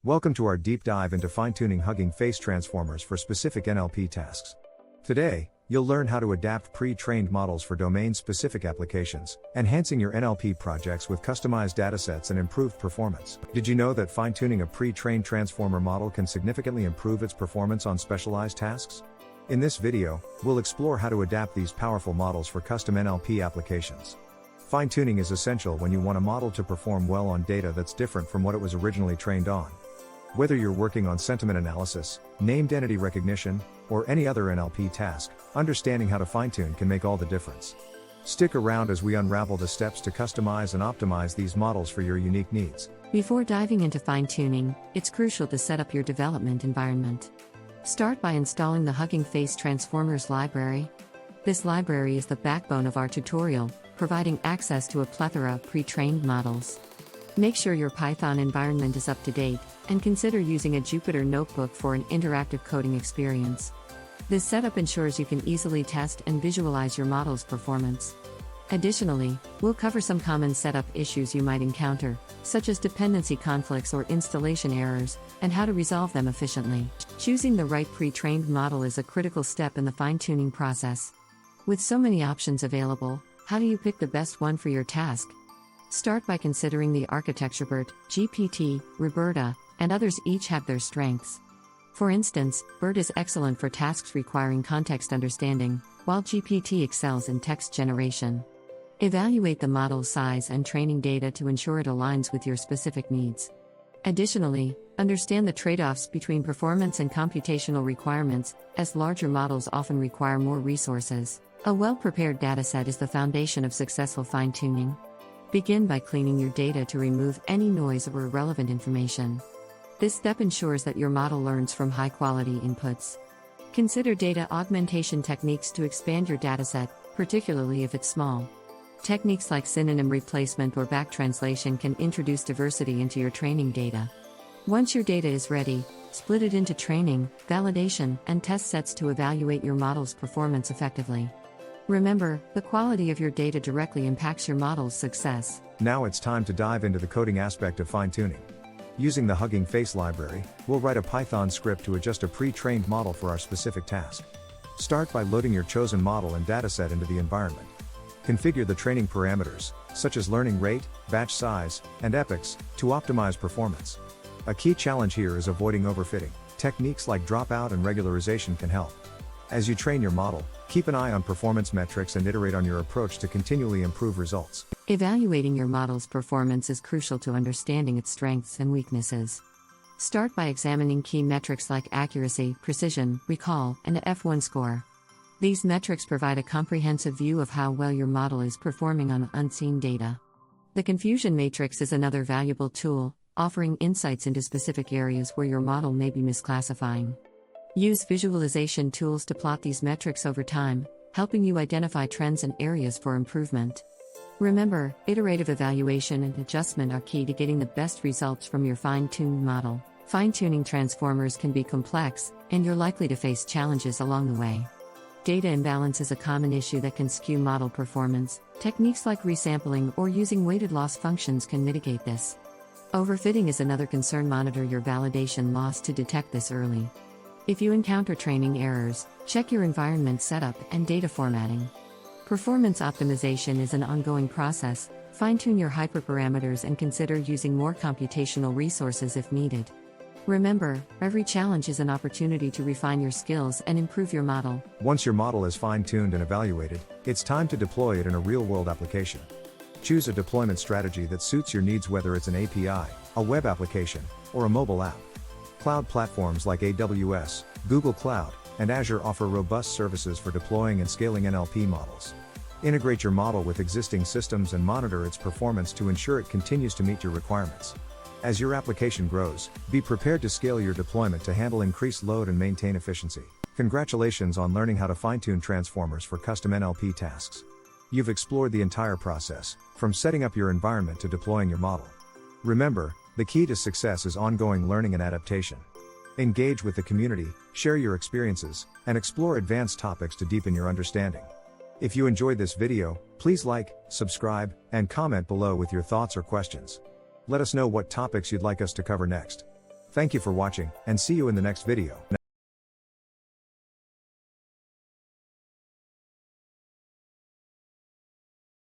Welcome to our deep dive into fine-tuning Hugging Face transformers for specific NLP tasks. Today, you'll learn how to adapt pre-trained models for domain-specific applications, enhancing your NLP projects with customized datasets and improved performance. Did you know that fine-tuning a pre-trained transformer model can significantly improve its performance on specialized tasks? In this video, we'll explore how to adapt these powerful models for custom NLP applications. Fine-tuning is essential when you want a model to perform well on data that's different from what it was originally trained on. Whether you're working on sentiment analysis, named entity recognition, or any other NLP task, understanding how to fine-tune can make all the difference. Stick around as we unravel the steps to customize and optimize these models for your unique needs. Before diving into fine-tuning, it's crucial to set up your development environment. Start by installing the Hugging Face Transformers library. This library is the backbone of our tutorial, providing access to a plethora of pre-trained models. Make sure your Python environment is up to date, and consider using a Jupyter notebook for an interactive coding experience. This setup ensures you can easily test and visualize your model's performance. Additionally, we'll cover some common setup issues you might encounter, such as dependency conflicts or installation errors, and how to resolve them efficiently. Choosing the right pre-trained model is a critical step in the fine-tuning process. With so many options available, how do you pick the best one for your task? Start by considering the architecture. BERT, GPT, Roberta, and others each have their strengths. For instance, BERT is excellent for tasks requiring context understanding, while GPT excels in text generation. Evaluate the model's size and training data to ensure it aligns with your specific needs. Additionally, understand the trade-offs between performance and computational requirements, as larger models often require more resources. A well-prepared dataset is the foundation of successful fine-tuning. Begin by cleaning your data to remove any noise or irrelevant information. This step ensures that your model learns from high-quality inputs. Consider data augmentation techniques to expand your dataset, particularly if it's small. Techniques like synonym replacement or back translation can introduce diversity into your training data. Once your data is ready, split it into training, validation, and test sets to evaluate your model's performance effectively. Remember, the quality of your data directly impacts your model's success. Now it's time to dive into the coding aspect of fine-tuning. Using the Hugging Face library, we'll write a Python script to adjust a pre-trained model for our specific task. Start by loading your chosen model and dataset into the environment. Configure the training parameters, such as learning rate, batch size, and epochs, to optimize performance. A key challenge here is avoiding overfitting. Techniques like dropout and regularization can help. As you train your model, keep an eye on performance metrics and iterate on your approach to continually improve results. Evaluating your model's performance is crucial to understanding its strengths and weaknesses. Start by examining key metrics like accuracy, precision, recall, and a F1 score. These metrics provide a comprehensive view of how well your model is performing on unseen data. The confusion matrix is another valuable tool, offering insights into specific areas where your model may be misclassifying. Use visualization tools to plot these metrics over time, helping you identify trends and areas for improvement. Remember, iterative evaluation and adjustment are key to getting the best results from your fine-tuned model. Fine-tuning transformers can be complex, and you're likely to face challenges along the way. Data imbalance is a common issue that can skew model performance. Techniques like resampling or using weighted loss functions can mitigate this. Overfitting is another concern. Monitor your validation loss to detect this early. If you encounter training errors, check your environment setup and data formatting. Performance optimization is an ongoing process. Fine-tune your hyperparameters and consider using more computational resources if needed. Remember, every challenge is an opportunity to refine your skills and improve your model. Once your model is fine-tuned and evaluated, it's time to deploy it in a real-world application. Choose a deployment strategy that suits your needs, whether it's an API, a web application, or a mobile app. Cloud platforms like AWS, Google Cloud, and Azure offer robust services for deploying and scaling NLP models. Integrate your model with existing systems and monitor its performance to ensure it continues to meet your requirements. As your application grows, be prepared to scale your deployment to handle increased load and maintain efficiency. Congratulations on learning how to fine-tune transformers for custom NLP tasks. You've explored the entire process, from setting up your environment to deploying your model. Remember, the key to success is ongoing learning and adaptation. Engage with the community, share your experiences, and explore advanced topics to deepen your understanding. If you enjoyed this video, please like, subscribe, and comment below with your thoughts or questions. Let us know what topics you'd like us to cover next. Thank you for watching, and see you in the next video.